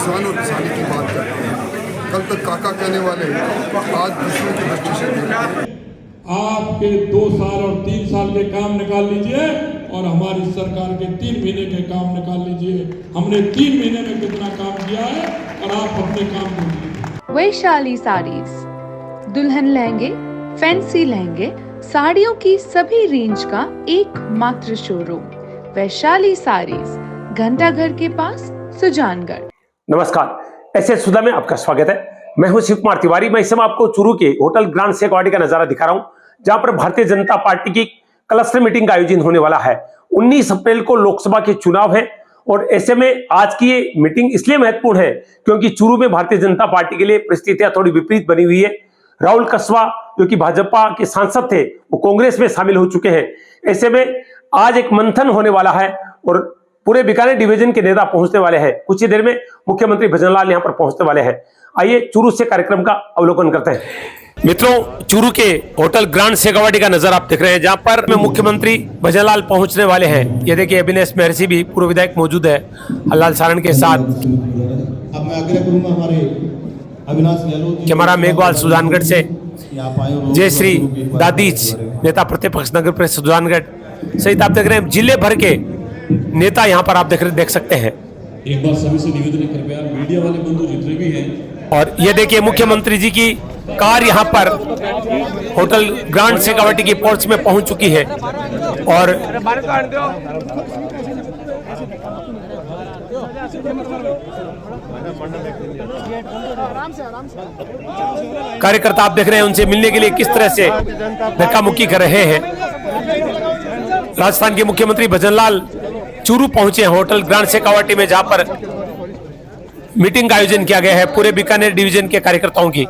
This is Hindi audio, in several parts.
किसान और किसानी की बात करते हैं। कल तक काका कहने वाले आज दूसरों की दृष्टि से देखते हैं। आपके 2 साल और 3 साल के काम निकाल लीजिए और हमारी सरकार के 3 महीने के काम निकाल लीजिए। हमने 3 महीने में कितना काम किया है और आप अपने काम कीजिए। वैशाली साड़ीज, दुल्हन लहंगे, फैंसी लहंगे, साड़ियों की सभी रेंज का एकमात्र शोरूम वैशाली साड़ीज, घंटाघर के पास, सुजानगढ़। नमस्कार, ऐसे सुधा में आपका स्वागत है। मैं हूं शिव कुमार तिवारी। मैं इस समय आपको चूरू के होटल ग्रांड शेखवाटी का नजारा दिखा रहा हूं, जहां पर भारतीय जनता पार्टी की क्लस्टर मीटिंग का आयोजन होने वाला है। 19 अप्रैल को लोकसभा के चुनाव है और ऐसे में आज की ये मीटिंग इसलिए महत्वपूर्ण है क्योंकि चूरू में भारतीय जनता पार्टी के लिए परिस्थितियां थोड़ी विपरीत बनी हुई है। राहुल कस्वा जो कि भाजपा के सांसद थे, वो कांग्रेस में शामिल हो चुके हैं। ऐसे में आज एक मंथन होने वाला है और पूरे बीकानेर डिवीजन के नेता पहुंचने वाले हैं। कुछ ही देर में मुख्यमंत्री भजनलाल यहां पर पहुंचने वाले हैं। आइए चूरू से कार्यक्रम का अवलोकन करते हैं। मित्रों, चूरू के होटल ग्रांड शेखवाटी का नजारा आप देख रहे हैं, जहां पर मुख्यमंत्री भजनलाल पहुंचने वाले हैं। ये देखिए, अभिनेश महर्षि भी पूर्व विधायक मौजूद है हलाल सारण के साथ। अब मैं आग्रह करूंगा हमारे अविनाश गहलोत, कैमरा मेघवाल सुजानगढ़ से, जय श्री दादीज नेता प्रतिपक्ष नगर परिषद सुजानगढ़ सहित आप देख रहे हैं जिले भर के नेता यहाँ पर आप देख सकते हैं। एक बार सभी से निवेदन है, कृपया मीडिया वाले बंधु जितने भी हैं। और ये देखिए, मुख्यमंत्री जी की कार यहाँ पर होटल ग्रांड शेखवाटी की पोर्च में पहुंच चुकी है और कार्यकर्ता आप देख रहे हैं उनसे मिलने के लिए किस तरह से धक्का मुक्की कर रहे हैं। राजस्थान के मुख्यमंत्री भजनलाल चूरू पहुंचे हैं होटल ग्रांड शेखवाटी में, जहां पर मीटिंग का आयोजन किया गया है पूरे बीकानेर डिवीजन के कार्यकर्ताओं की।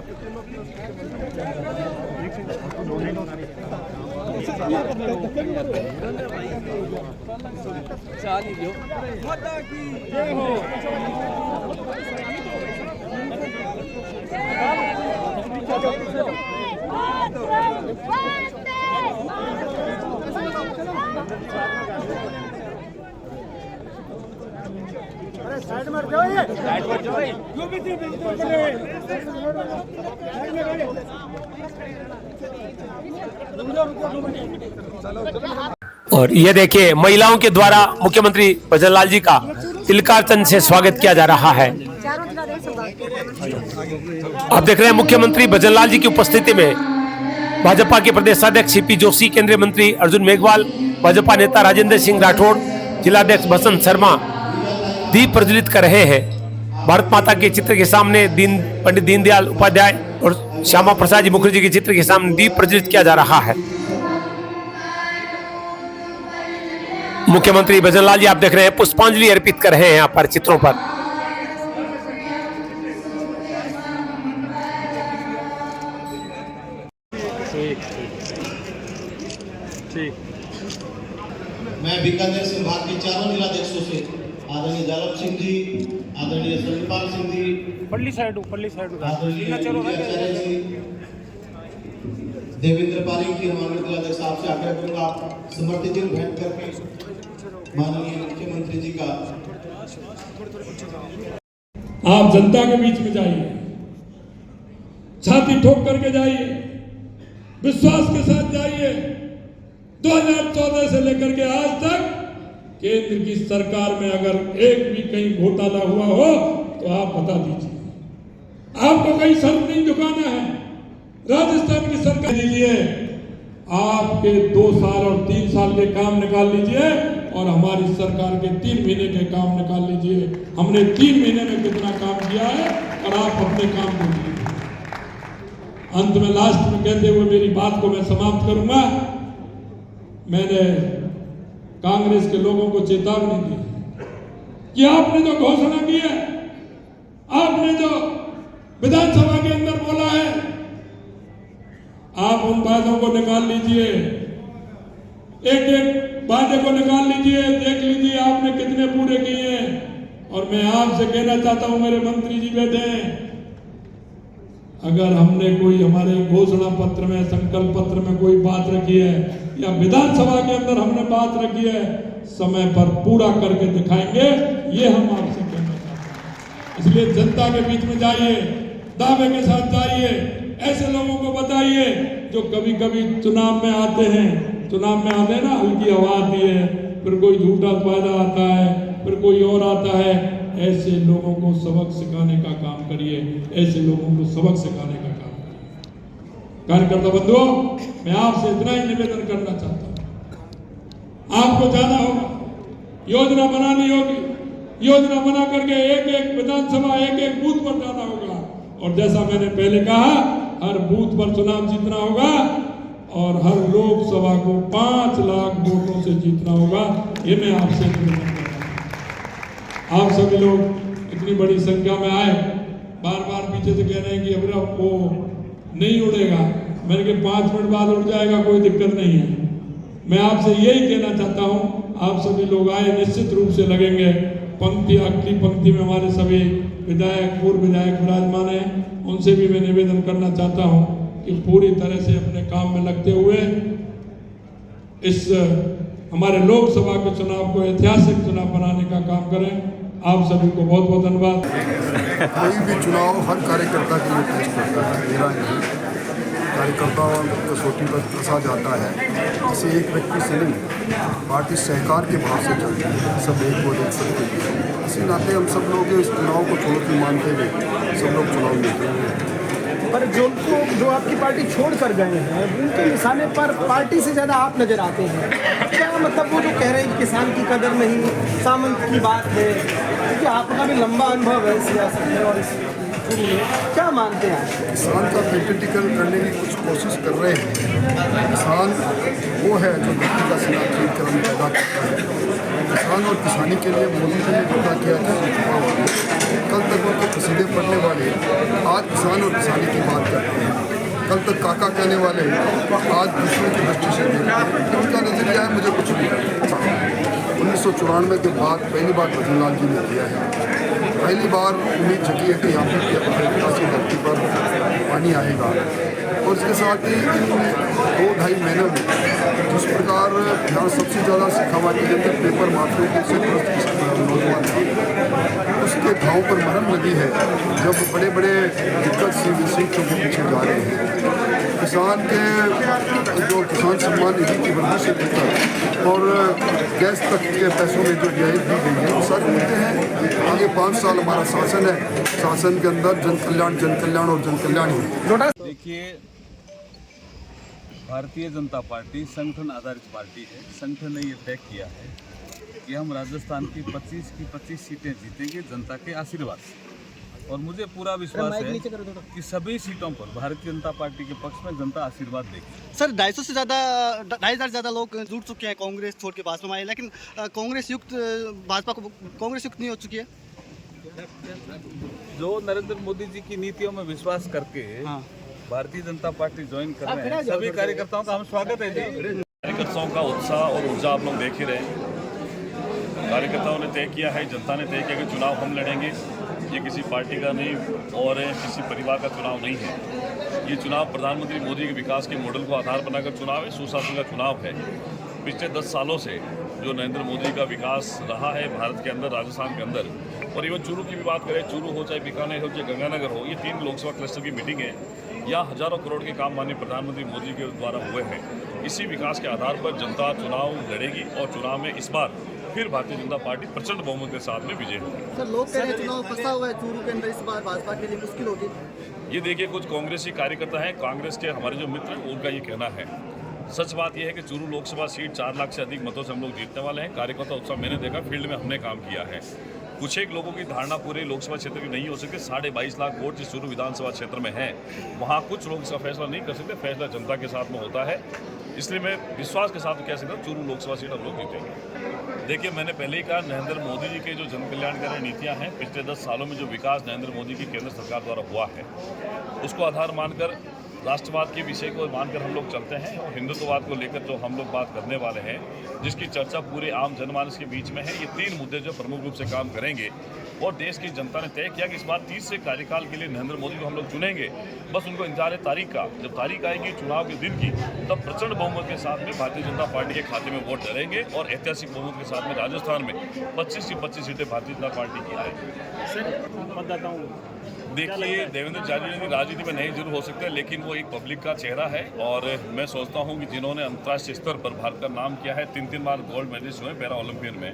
और ये देखिए, महिलाओं के द्वारा मुख्यमंत्री भजनलाल जी का तिलकार्चन से स्वागत किया जा रहा है। आप देख रहे हैं मुख्यमंत्री भजनलाल जी की उपस्थिति में भाजपा के प्रदेशाध्यक्ष सीपी जोशी, केंद्रीय मंत्री अर्जुन मेघवाल, भाजपा नेता राजेंद्र सिंह राठौड़, जिलाध्यक्ष बसंत शर्मा दीप प्रज्वलित कर रहे हैं। भारत माता के चित्र के सामने पंडित दीनदयाल उपाध्याय और श्यामा प्रसाद जी मुखर्जी के चित्र के सामने दीप प्रज्वलित किया जा रहा है। मुख्यमंत्री भजनलाल जी आप देख रहे हैं पुष्पांजलि अर्पित कर रहे हैं यहाँ पर चित्रों पर। मैं बीकानेर संभाग के चारों जिलाध्यक्षों से आदरणीय जालम सिंह जी, आदरणीय सत्यपाल सिंह जी, पल्ली साइड आदरणीय आचार्य जी, देवेंद्र पारिक जी, हमारे जिलाध्यक्ष साहब से आग्रह करूंगा आप समर्थित दिन भेंट करके माननीय मुख्यमंत्री जी का आप जनता के बीच में जाइए, छाती ठोक करके जाइए, विश्वास के साथ जाइए। 2014 से लेकर के आज तक केंद्र की सरकार में अगर एक भी कहीं घोटाला हुआ हो तो आप बता दीजिए। आपको कहीं सर नहीं झुकाना है। राजस्थान की सरकार दीजिए, आपके 2 साल और 3 साल के काम निकाल लीजिए और हमारी सरकार के 3 महीने के काम निकाल लीजिए। हमने 3 महीने में कितना काम किया है और आप अपने काम कीजिए। अंत में लास्ट में कहते हुए मेरी बात को मैं समाप्त करूंगा। मैंने कांग्रेस के लोगों को चेतावनी दी कि आपने जो घोषणा की है, आपने जो विधानसभा के अंदर बोला है, आप उन बातों को निकाल लीजिए, एक एक वादे को निकाल लीजिए, देख लीजिए आपने कितने पूरे किए हैं। और मैं आपसे कहना चाहता हूं, मेरे मंत्री जी बैठे हैं, अगर हमने कोई हमारे घोषणा पत्र में, संकल्प पत्र में कोई बात रखी है या विधानसभा के अंदर हमने बात रखी है, समय पर पूरा करके दिखाएंगे, ये हम आपसे कहना चाहते हैं। इसलिए जनता के बीच में जाइए, दावे के साथ जाइए, ऐसे लोगों को बताइए जो कभी कभी चुनाव में आते हैं ना, हल्की हवा आती है, फिर कोई झूठा वादा आता है, फिर कोई और आता है। ऐसे लोगों को सबक सिखाने का काम करिए, ऐसे लोगों को सबक सिखाने का काम करिए। कार्यकर्ता बंधुओं, मैं आपसे इतना ही निवेदन करना चाहता हूं, आपको जाना होगा, योजना बनानी होगी, योजना बना करके एक एक विधानसभा, एक एक बूथ पर जाना होगा, और जैसा मैंने पहले कहा, हर बूथ पर चुनाव जीतना होगा और हर लोकसभा को 5 लाख वोटों से जीतना होगा। ये मैं आपसे निवेदन कर रहा हूं। आप सभी लोग इतनी बड़ी संख्या में आए, बार बार पीछे से कह रहे हैं कि अब वो नहीं उड़ेगा। मैंने कहा 5 मिनट बाद उड़ जाएगा, कोई दिक्कत नहीं है। मैं आपसे यही कहना चाहता हूं, आप सभी लोग आए, निश्चित रूप से लगेंगे। पंक्ति, अगली पंक्ति में हमारे सभी विधायक, पूर्व विधायक विराजमान हैं, उनसे भी मैं निवेदन करना चाहता हूं कि पूरी तरह से अपने काम में लगते हुए इस हमारे लोकसभा के चुनाव को ऐतिहासिक चुनाव बनाने का काम करें। आप सभी को बहुत बहुत धन्यवाद। कोई भी चुनाव हर कार्यकर्ता के लिए टेस्ट करता है, मेरा नहीं, कार्यकर्ताओं कसौटी पर कसा जाता है। किसी एक व्यक्ति से नहीं, पार्टी सहकार के भाव से चलती है, सब एक को देख सकते हैं। इसी नाते हम सब लोग इस चुनाव को चुनौती मानते हुए सब लोग चुनाव जीते हैं। पर जो आपकी पार्टी छोड़ कर गए हैं, उनके निशाने पर पार्टी से ज़्यादा आप नजर आते हैं। क्या मतलब वो जो कह रहे हैं कि किसान की कदर नहीं, सामंत की बात है, क्योंकि आपका भी लंबा अनुभव है सियासत में और इस क्या मानते हैं? किसान का क्रिटिकल करने की कुछ कोशिश कर रहे हैं। किसान वो है जो मिट्टी का सिला खरीद कर हम पैदा करता है। किसान और किसानी के लिए मोदी जी ने वादा किया था, कल तक उनके कसीदे पढ़ने वाले आज किसान और किसानी की बात करते हैं। कल तक काका कहने वाले आज दूसरों की दृष्टि से देखते हैं। उनका नजरिया है, मुझे कुछ नहीं करना। 1994 के बाद पहली बार भजन लाल जी ने किया है। पहली बार उम्मीद जगी है कि यहाँ पर ऐसी धरती पर पानी आएगा, और इसके साथ ही इन 2-2.5 महीनों में जिस प्रकार यहाँ सबसे ज़्यादा सिखावाटी के अंदर पेपर माफियों से नौजवान थे, उसके घाव पर मरहम लगी है। जब बड़े बड़े दिक्कत सीटों के पीछे जा रहे हैं, किसान के जो किसान सम्मान निधि की वृद्धि से लेकर और गैस तक के पैसों में जो रियायत दी गई है, वो सारे मिलते हैं। आगे 5 साल हमारा शासन है, शासन के अंदर जन कल्याण और जन कल्याण ही। देखिए, भारतीय जनता पार्टी संगठन आधारित पार्टी है। संगठन ने ये तय किया है कि हम राजस्थान की 25 की 25 सीटें जीतेंगे जनता के आशीर्वाद से, और मुझे पूरा विश्वास है कि सभी सीटों पर भारतीय जनता पार्टी के पक्ष में जनता आशीर्वाद देगी। सर 250 से ज़्यादा 2,500 ज़्यादा लोग जुड़ चुके हैं कांग्रेस छोड़ के भाजपा में आए, लेकिन कांग्रेस युक्त भाजपा को कांग्रेस युक्त नहीं हो चुकी है। जो नरेंद्र मोदी जी की नीतियों में विश्वास करके भारतीय जनता पार्टी ज्वाइन कर रहे हैं, सभी कार्यकर्ताओं का हम स्वागत है। कार्यकर्ताओं का उत्साह और ऊर्जा आप लोग देख ही रहे हैं। कार्यकर्ताओं ने तय किया है, जनता ने तय किया कि चुनाव हम लड़ेंगे। ये किसी पार्टी का नहीं और किसी परिवार का चुनाव नहीं है। ये चुनाव प्रधानमंत्री मोदी के विकास के मॉडल को आधार बनाकर चुनाव है, सुशासन का चुनाव है। पिछले 10 सालों से जो नरेंद्र मोदी का विकास रहा है भारत के अंदर, राजस्थान के अंदर, और इवन चूरू की भी बात करें, चूरू हो चाहे बीकानेर हो चाहे गंगानगर हो, ये 3 लोकसभा क्लस्टर की मीटिंग है। यहाँ हजारों करोड़ के काम माननीय प्रधानमंत्री मोदी के द्वारा हुए हैं। इसी विकास के आधार पर जनता चुनाव लड़ेगी और चुनाव में इस बार फिर भारतीय जनता पार्टी प्रचंड बहुमत के साथ में विजय होगी। सर लोग कह रहे हैं चुनाव फंसा हुआ है चूरू के अंदर, इस बार भाजपा के लिए मुश्किल होगी। ये देखिए, कुछ कांग्रेसी कार्यकर्ता हैं, कांग्रेस के हमारे जो मित्र हैं, उनका ये कहना है। सच बात यह है कि चूरू लोकसभा सीट 4 लाख से अधिक मतों से हम लोग जीतने वाले हैं। कार्यकर्ता उत्साह मैंने देखा, फील्ड में हमने काम किया है। कुछ एक लोगों की धारणा पूरे लोकसभा क्षेत्र की नहीं हो सकती। 22.5 लाख वोट जिस चूरू विधानसभा क्षेत्र में है, वहाँ कुछ लोग इसका फैसला नहीं कर सकते। फैसला जनता के साथ में होता है। इसलिए मैं विश्वास के साथ कह सकता हूँ चूरू लोकसभा सीट हम लोग जीतेंगे। देखिए, मैंने पहले ही कहा, नरेंद्र मोदी जी के जो जन कल्याणकारी नीतियाँ हैं, पिछले 10 सालों में जो विकास नरेंद्र मोदी की केंद्र सरकार द्वारा हुआ है, उसको आधार मानकर राष्ट्रवाद के विषय को मानकर हम लोग चलते हैं और हिंदुत्ववाद को लेकर जो हम लोग बात करने वाले हैं, जिसकी चर्चा पूरे आम जनमानस के बीच में है, ये 3 मुद्दे जो प्रमुख रूप से काम करेंगे। और देश की जनता ने तय किया कि इस बार 30 कार्यकाल के लिए नरेंद्र मोदी को हम लोग चुनेंगे। बस उनको इंतजार है तारीख का। जब तारीख आएगी चुनाव के दिन की, तब प्रचंड बहुमत के साथ में भारतीय जनता पार्टी के खाते में वोट डलेंगे और ऐतिहासिक बहुमत के साथ में राजस्थान में 25 की 25 सीटें भारतीय जनता पार्टी की आएगी। सर मतदाताओं देखिए, देवेंद्र झाझड़िया राजनीति में नहीं जरूर हो सकते, लेकिन वो एक पब्लिक का चेहरा है और मैं सोचता हूँ कि जिन्होंने अंतर्राष्ट्रीय स्तर पर भारत का नाम किया है, 3 बार गोल्ड मेडलिस्ट हुए पैरा ओलंपियन में,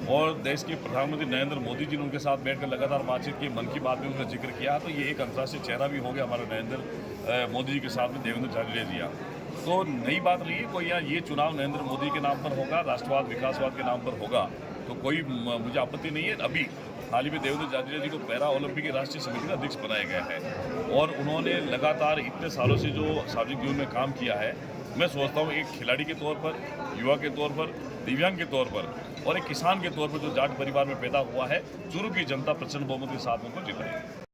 और देश के प्रधानमंत्री नरेंद्र मोदी जी ने उनके साथ बैठकर लगातार बातचीत की, मन की बात में उनका जिक्र किया, तो ये एक अंतर्राष्ट्रीय चेहरा भी हो गया हमारे नरेंद्र मोदी जी के साथ में देवेंद्र झाझड़िया जी। तो नई बात नहीं है कोई, ये चुनाव नरेंद्र मोदी के नाम पर होगा, राष्ट्रवाद विकासवाद के नाम पर होगा, तो कोई मुझे आपत्ति नहीं है। अभी हाल ही में देवेंद्र झाझड़िया जी को पैरा ओलंपिक की राष्ट्रीय समिति का अध्यक्ष बनाया गया है और उन्होंने लगातार इतने सालों से जो सार्वजनिक जीवन में काम किया है, मैं सोचता हूँ एक खिलाड़ी के तौर पर, युवा के तौर पर, दिव्यांग के तौर पर और एक किसान के तौर पर जो जाट परिवार में पैदा हुआ है, चूरू की जनता प्रचंड बहुमत के साथ उनको जिताएगी।